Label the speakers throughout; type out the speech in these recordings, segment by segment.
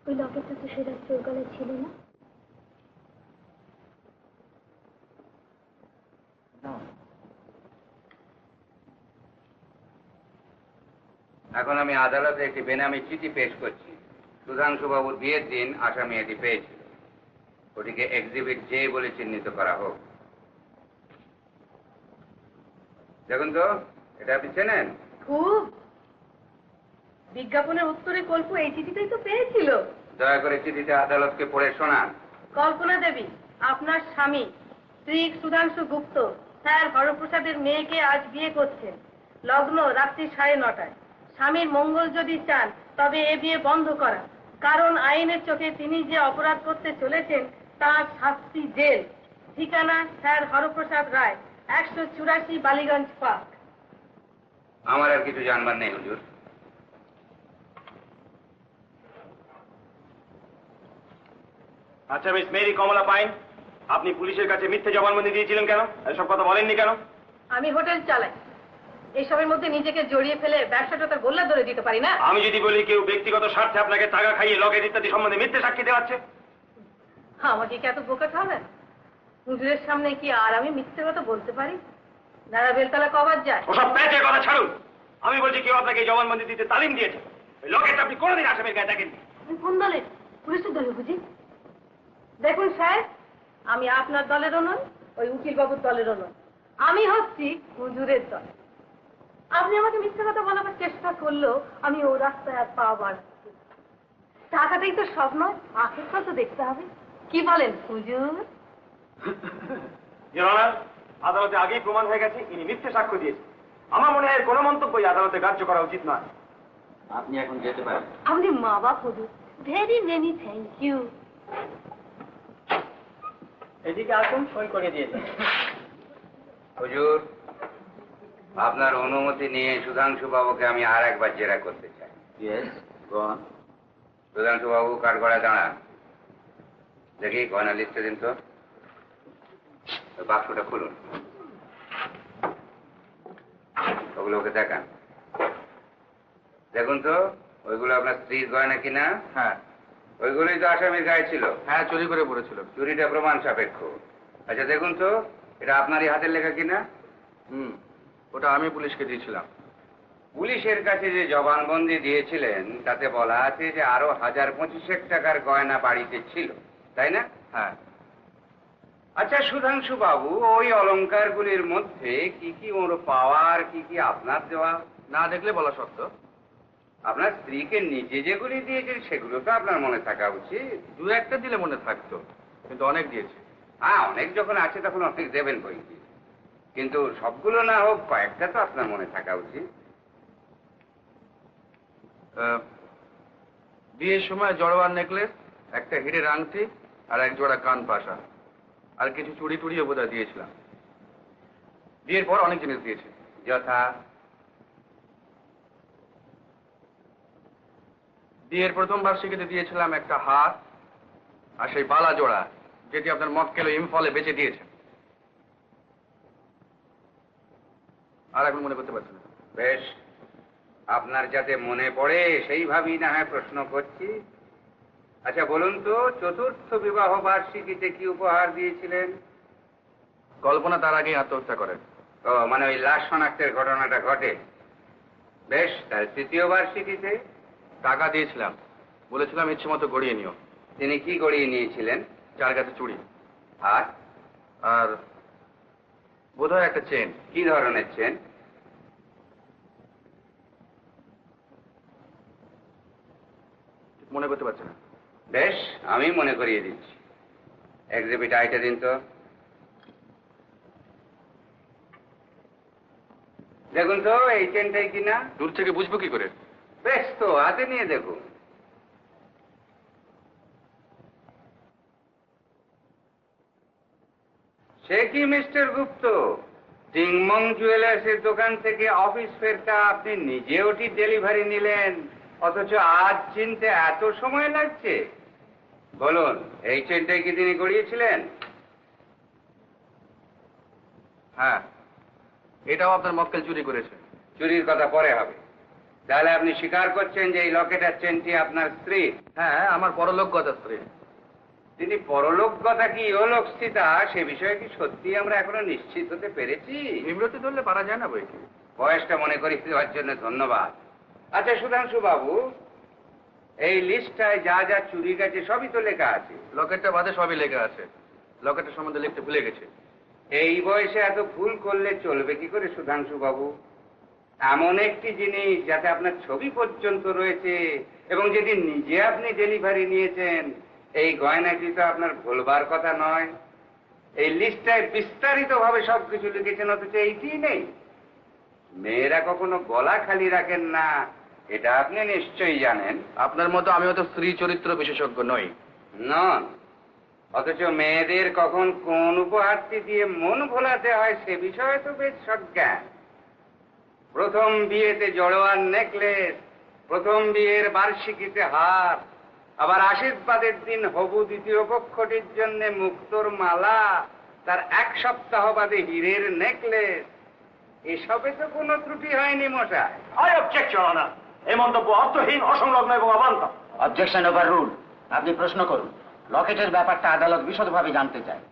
Speaker 1: ওই লকেটটা তো সে রাত্রে ওর গলায় ছিল না।
Speaker 2: এখন আমি আদালতে একটি বেনামি চিঠি পেশ করছি। সুধাংশুবাবুর বিয়ের দিন আসামি এটি পেয়েছিল। ওটিকে এক্সিবিট জে বলে চিহ্নিত করা হোক। দেখুন তো, এটা আপনি চেনেন?
Speaker 3: খুব। বিজ্ঞাপনের উত্তরে কল্প এই চিঠিটাই তো পেয়েছিল।
Speaker 2: দয়া করে চিঠিটা আদালতকে পড়ে শোনান।
Speaker 3: কল্পনা দেবী, আপনার স্বামী শ্রী সুধাংশু গুপ্ত স্যার হরপ্রসাদের মেয়েকে আজ বিয়ে করছেন। লগ্ন রাত্রি 9:30। স্বামীর মঙ্গল যদি চান তবে এ বিয়ে বন্ধ করা, কারণ আইনের চোখে তিনি যে অপরাধ করতে চলেছেন তার শাস্তি জেল। ঠিকানা স্যার হরপ্রসাদ রায়, 184 বালিগঞ্জ পার্ক।
Speaker 2: আমার আর কিছু জানবার নেই হুজুর।
Speaker 4: আচ্ছা মিস মেরি কমলা পাইন, আপনি পুলিশের কাছে মিথ্যে জবানবন্দি দিয়েছিলেন কেন? এসব কথা বলেননি কেন?
Speaker 3: আমি হোটেল চালাই, এসবের মধ্যে নিজেকে জড়িয়ে ফেলে ব্যবসাটা তার গোল্লা ধরে দিতে পারি না।
Speaker 4: আমি যদি বলি কেউ ব্যক্তিগত স্বার্থে আপনাকে টাকা খাইয়ে লকেট ইত্যাদি সম্বন্ধে মিথ্যে সাক্ষী দেওয়াচ্ছে?
Speaker 3: আমাকে কি এত বোকা খাবেন? হুজুরের সামনে কি আর আমি মিথ্যে কথা বলতে পারি? দাদা বেলতলা কবার যায়?
Speaker 4: ওসব প্যাচের কথা ছাড়ুন। আমি বলছি কেউ আপনাকে জবানবন্দি দিতে তালিম দিয়েছে। ওই লকেট আপনি কোনোদিন আসামের গায়ে দেখেননি।
Speaker 3: তুমি কোন দলের? পুলিশের দলে বুঝি? দেখুন সাহেব, আমি আপনার দলেরও নই, ওই উকিল বাবুর দলেরও নই। আমি হচ্ছি হুজুরের দল। আপনি আমাকে মিথ্যে কথা বলার চেষ্টা করলেও আমি ও রাস্তায় আর পা বাড়ছি। টাকাটাই তো সব নয়, আখেরটা তো দেখতে হবে। কি বলেন হুজুর?
Speaker 4: আদালতে আগেই প্রমাণ হয়ে গেছে ইনি মিথ্যে সাক্ষ্য দিয়েছে। আমার মনে হয় কোনো মন্তব্যই আদালতে গ্রাহ্য করা উচিত নয়।
Speaker 2: আপনি এখন যেতে পারেন।
Speaker 3: আপনি মা বাপ হুজুর, ভেরি মেনি থ্যাংক ইউ।
Speaker 5: এদিকে আসুন, সই করে দিয়েছেন।
Speaker 2: হুজুর, আপনার অনুমতি নিয়ে সুধাংশু বাবুকে আমি আর একবার জেরা করতে চাই। সুধাংশু বাবু কাঠগড়ায় দাঁড়ান। দেখি গয়না লিখতে দিন তো। বাক্সটা খুলুন, ওগুলো ওকে দেখান। দেখুন তো, ওইগুলো আপনার স্ত্রীর গয়না কিনা?
Speaker 6: হ্যাঁ।
Speaker 2: ওইগুলোই তো আসামির গায়ে ছিল।
Speaker 6: হ্যাঁ, চুরি করে পড়েছিল।
Speaker 2: চুরিটা প্রমাণ সাপেক্ষ। আচ্ছা দেখুন তো, এটা আপনারই হাতের লেখা কিনা?
Speaker 6: ওটা আমি পুলিশকে দিয়েছিলাম।
Speaker 2: পুলিশের কাছে যে জবানবন্দি দিয়েছিলেন তাতে বলা আছে যে আরো 1025 টাকার গয়না বাড়িতে ছিল, তাই না?
Speaker 6: হ্যাঁ।
Speaker 2: আচ্ছা সুধাংশু বাবু, ওই অলংকারগুলির মধ্যে কি কি ওর পাওয়ার, কি কি আপনার দেওয়া?
Speaker 6: না দেখলে বলা শক্ত।
Speaker 2: আপনার স্ত্রীকে নিজে যেগুলি দিয়েছেন সেগুলো তো আপনার মনে থাকা উচিত।
Speaker 6: 2-1টা দিলে মনে থাকতো, কিন্তু অনেক দিয়েছে।
Speaker 2: হ্যাঁ, অনেক যখন আছে তখন অনেক দেবেন বই কি, কিন্তু সবগুলো না হোক কয়েকটা তো আপনার মনে থাকা উচিত।
Speaker 6: বিয়ের সময় জড়োয়ার নেকলেস, একটা হিরের আংটি আর এক জোড়া কান পাশা, আর কিছু চুড়ি টুড়িও বোধহয় দিয়েছিলাম। বিয়ের পর অনেক জিনিস দিয়েছে,
Speaker 2: যথা
Speaker 6: বিয়ের প্রথম বার্ষিকীতে দিয়েছিলাম একটা হাত আর সেই বালা জোড়া, যেটি আপনার মক্কেল ইম্ফলে বেচে দিয়েছে। আর এখন মনে করতে পারছি না।
Speaker 2: বেশ, আপনার যাতে মনে পড়ে সেইভাবেই না হয় প্রশ্ন করছি। আচ্ছা বলুন তো, চতুর্থ বিবাহ বার্ষিকীতে কি উপহার দিয়েছিলেন?
Speaker 6: কল্পনা তার আগেই আত্মহত্যা করেন।
Speaker 2: ও, মানে ওই লাশ শনাক্তের ঘটনাটা ঘটে। বেশ, তার তৃতীয় বার্ষিকীতে?
Speaker 6: টাকা দিয়েছিলাম, বলেছিলাম ইচ্ছে মতো গড়িয়ে নিও।
Speaker 2: তিনি কি গড়িয়ে নিয়েছিলেন?
Speaker 6: 4 গাছে চুড়ি
Speaker 2: আর
Speaker 6: আর বোধহয় একটা চেন।
Speaker 2: কি ধরনের চেন?
Speaker 6: মনে করতে পারছি না।
Speaker 2: বেশ, আমি মনে করিয়ে দিচ্ছি। এক্সিবিট আইটা দিন তো। দেখুন তো, এই চেনটাই কিনা?
Speaker 6: দূর থেকে বুঝবো কি করে?
Speaker 2: বেশ তো, হাতে নিয়ে দেখুন। সে কি মিস্টার গুপ্ত, টিংমং জুয়েলার্সের দোকান থেকে অফিস ফেরটা আপনি নিজে ওটি ডেলিভারি নিলেন, অথচ আজ চিনতে এত সময় লাগছে? বলুন, এই চেনটাই কি তিনি গড়িয়েছিলেন?
Speaker 6: হ্যাঁ, এটাও আপনার মক্কেল চুরি করেছে।
Speaker 2: চুরির কথা পরে হবে, তাহলে আপনি স্বীকার করছেন যে এই লকেট আর চেনটি আপনার স্ত্রী?
Speaker 6: হ্যাঁ, আমার পরলোকগত স্ত্রী।
Speaker 2: তিনি পরলোকগতা কি ইহলোকস্থিতা সে বিষয়ে কি সত্যি আমরা এখনো নিশ্চিত হতে পেরেছি?
Speaker 6: বিমরতি ধরলে পারা যায় না বই কি।
Speaker 2: বয়সটা মনে করিয়ে দেওয়ার জন্য ধন্যবাদ। আচ্ছা সুধাংশু বাবু, এই লিস্টটায় যা যা চুরি গেছে সবই তো লেখা আছে।
Speaker 6: লকেটটা বাদে সবই লেখা আছে। লকেটের সম্বন্ধে লিখতে ভুলে গেছে।
Speaker 2: এই বয়সে এত ভুল করলে চলবে কি করে সুধাংশু বাবু? এমন একটি জিনিস যাতে আপনার ছবি পর্যন্ত রয়েছে এবং যেদিন নিজে আপনি ডেলিভারি নিয়েছেন, এই গয়নাটি তো আপনার ভুলবার কথা নয়। এই লিস্টটায় বিস্তারিত ভাবে সবকিছু লিখেছেন, অথচ এইটি নেই। মেয়েরা কখনো গলা খালি রাখেন না, এটা আপনি নিশ্চয়ই জানেন।
Speaker 6: আপনার মতো আমিও তো স্ত্রী চরিত্র বিশেষজ্ঞ নই।
Speaker 2: নন, অথচ মেয়েদের কখন কোন উপহারটি দিয়ে মন ভোলাতে হয় সে বিষয়ে তো বেশ সজ্ঞান। প্রথম বিয়েতে জড়োয়ার নেকলেস, প্রথম বিয়ের বার্ষিকীতে হার, আবার আশীর্বাদের দিন হবু দ্বিতীয় পক্ষটির জন্য মুক্তোর মালা, তার এক সপ্তাহ বাদে হীরের নেকলেস, এসবে তো কোনো ত্রুটি হয়নি মশাই।
Speaker 4: I object your honour. এই মন্তব্য অর্থহীন, অসংলগ্ন এবং অবান্তর।
Speaker 5: Objection overrule. আপনি প্রশ্ন করুন। লকেটের ব্যাপারটা আদালত বিশদভাবে জানতে চায়।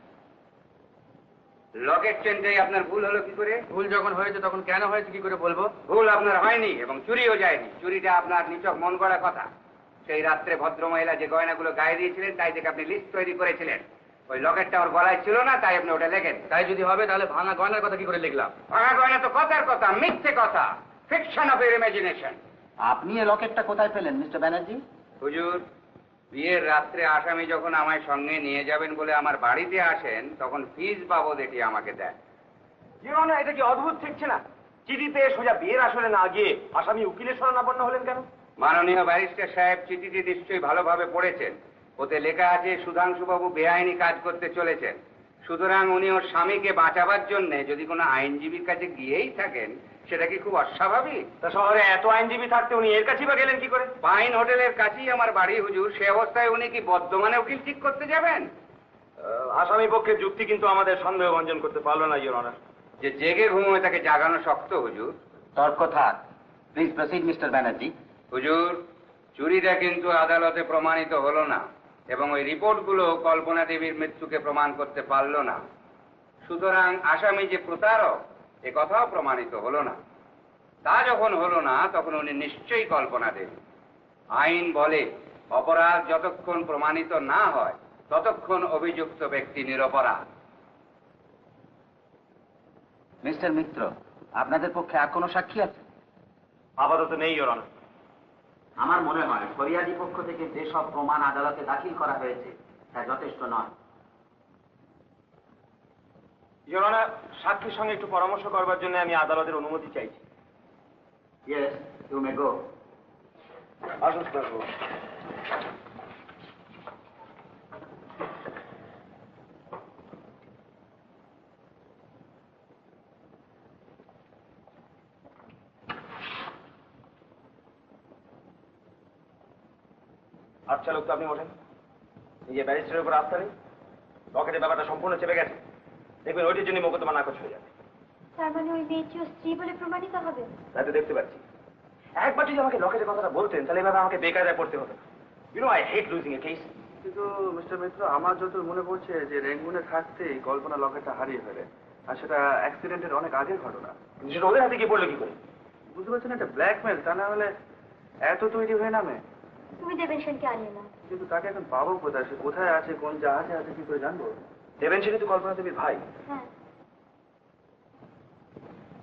Speaker 2: লকেট চেনটাই আপনার ভুল হলো কি করে?
Speaker 6: ভুল যখন হয়েছে তখন কেন হয়েছে কি করে বলবো?
Speaker 2: ভুল আপনার হয়নি এবং চুরিও যায়নি। চুরিটা আপনার নিছক মন গড়া কথা। সেই রাত্রে ভদ্রমহিলা যে গয়নাগুলো গায়ে দিয়েছিলেন তাই থেকে আপনি লিস্ট তৈরি করেছিলেন। ওই লকেটটা ওর গলায় ছিল না, তাই আপনি ওটা লেখেন।
Speaker 6: তাই যদি হবে তাহলে ভাঙা গয়নার কথা কি করে লিখলাম?
Speaker 2: ভাঙা গয়না তো কথার কথা, মিথ্যে কথা, ফিকশন অফ ইউর ইমাজিনেশন।
Speaker 5: আপনি এই লকেটটা কোথায় পেলেন মিস্টার ব্যানার্জি?
Speaker 2: হুজুর, বিয়ের রাত্রে আসামি যখন আমায় সঙ্গে নিয়ে যাবেন বলে আমার বাড়িতে আসেন, তখন ফিজ বাবদ এটি আমাকে দেয়।
Speaker 4: ইওর অনার, এটা কি অদ্ভুত ঠেকছে না? চিঠিতে সোজা বিয়ের আসলে না গিয়ে আসামি উকিলের শরণাপন্ন হলেন কেন?
Speaker 2: মাননীয় ব্যারিস্টার সাহেব চিঠিটি নিশ্চয়ই ভালোভাবে পড়েছেন। ওতে লেখা আছে সুধাংশুবাবু বেআইনি কাজ করতে চলেছেন। সুতরাং উনি ওর স্বামীকে বাঁচাবার জন্য যদি কোনো আইনজীবীর কাছে গিয়েই থাকেন, সেটা কি খুব অস্বাভাবিক?
Speaker 4: তা শহরে এত আইনজীবী থাকতে উনি এর কাছেই বা গেলেন কি করে?
Speaker 2: পাইন হোটেলের কাছেই আমার বাড়ি হুজুর। সে অবস্থায় উনি কি বর্ধমানে উকিল ঠিক করতে যাবেন?
Speaker 4: আসামি পক্ষের যুক্তি কিন্তু আমাদের সন্দেহ ভঞ্জন করতে পারলো না ইওর অনার।
Speaker 2: যে জেগে ঘুমোয় তাকে জাগানো শক্ত হুজুর।
Speaker 5: তর্ক থাক। Please proceed mister Banerjee.
Speaker 2: হুজুর, চুরিটা কিন্তু আদালতে প্রমাণিত হলো না এবং ওই রিপোর্টগুলো কল্পনা দেবীর মৃত্যুকে প্রমাণ করতে পারল না। সুতরাং আসামি যে প্রতারক এ কথাও প্রমাণিত হলো না। তা যখন হলো না তখন উনি নিশ্চয়ই কল্পনা দেবী। আইন বলে অপরাধ যতক্ষণ প্রমাণিত না হয় ততক্ষণ অভিযুক্ত ব্যক্তি নিরপরাধ।
Speaker 5: মিস্টার মিত্র, আপনাদের পক্ষে আর কোনো সাক্ষী আছে?
Speaker 4: আপাতত নেই ইওর অনার।
Speaker 5: আমার মনে হয় ফরিয়াদি পক্ষ থেকে যেসব প্রমাণ আদালতে দাখিল করা হয়েছে তা যথেষ্ট নয়।
Speaker 4: ইওর অনার, সাক্ষীর সঙ্গে একটু পরামর্শ করবার জন্য আমি আদালতের অনুমতি চাইছি।
Speaker 5: ইয়েস, ইউ মে গো।
Speaker 4: আসুন বাবু। আচ্ছা লোক তো আপনি ওঠেন। নিজে ব্যারিস্টারের উপর আস্থা নেই, লকেটের ব্যাপারটা সম্পূর্ণ চেপে গেছে। দেখবেন ওইটির জন্য মোকদ্দমা নাকচ হয়ে যাবে।
Speaker 1: তার মানে ওই মেয়েটি ওর স্ত্রী বলে প্রমাণিত হবে?
Speaker 4: তাই তো দেখতে পাচ্ছি। একবার যদি আমাকে লকেটের কথাটা বলতেন তাহলে এভাবে আমাকে বেকায়দায় পড়তে হতো না। You know I hate losing a case.
Speaker 6: কিন্তু মিস্টার মিত্র, আমার যতদূর মনে পড়ছে যে রেঙ্গুনে থাকতেই কল্পনা লকেটটা হারিয়ে ফেলে, আর সেটা অ্যাক্সিডেন্টের অনেক আগের ঘটনা।
Speaker 4: কিন্তু সেটা ওদের হাতে গিয়ে পড়লো কি করে?
Speaker 6: বুঝতে পারছেন, একটা ব্ল্যাকমেল, তা না হলে এত তৈরি হয়ে নামে।
Speaker 1: তুমি দেবেন সেনকে আনিয়ে নাও।
Speaker 6: কিন্তু তাকে এখন পাবো কোথায়? সে কোথায় আছে, কোন জাহাজে আছে, কি করে জানবো?
Speaker 4: দেবেন সেটা তো কল্পনা দেবীর ভাই।
Speaker 1: হ্যাঁ।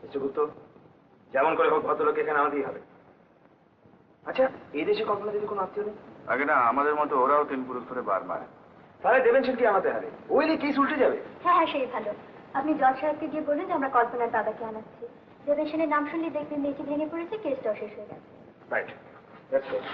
Speaker 4: মিস্টার গুপ্ত, যেমন করে হোক ভদ্রলোক এখানে আমাদেরই হবে। আচ্ছা, এই দেশে কল্পনা দেবীর কোনো আত্মীয় নেই?
Speaker 6: আগে না, আমাদের মতো ওরাও 3 পুরুষ ধরে বার মারে।
Speaker 4: তাহলে দেবেন সেনকে আমাতে হারে, ওই নিয়ে কেস উল্টে যাবে।
Speaker 1: হ্যাঁ হ্যাঁ, সেই ভালো। আপনি জজ সাহেবকে গিয়ে বলুন যে আমরা কল্পনার দাদাকে আনাচ্ছি। দেবেন সেনের নাম শুনলে দেখবেন মেয়েটি ভেঙে পড়েছে, কেসটাও শেষ হয়ে গেছে।
Speaker 4: Right, that's good.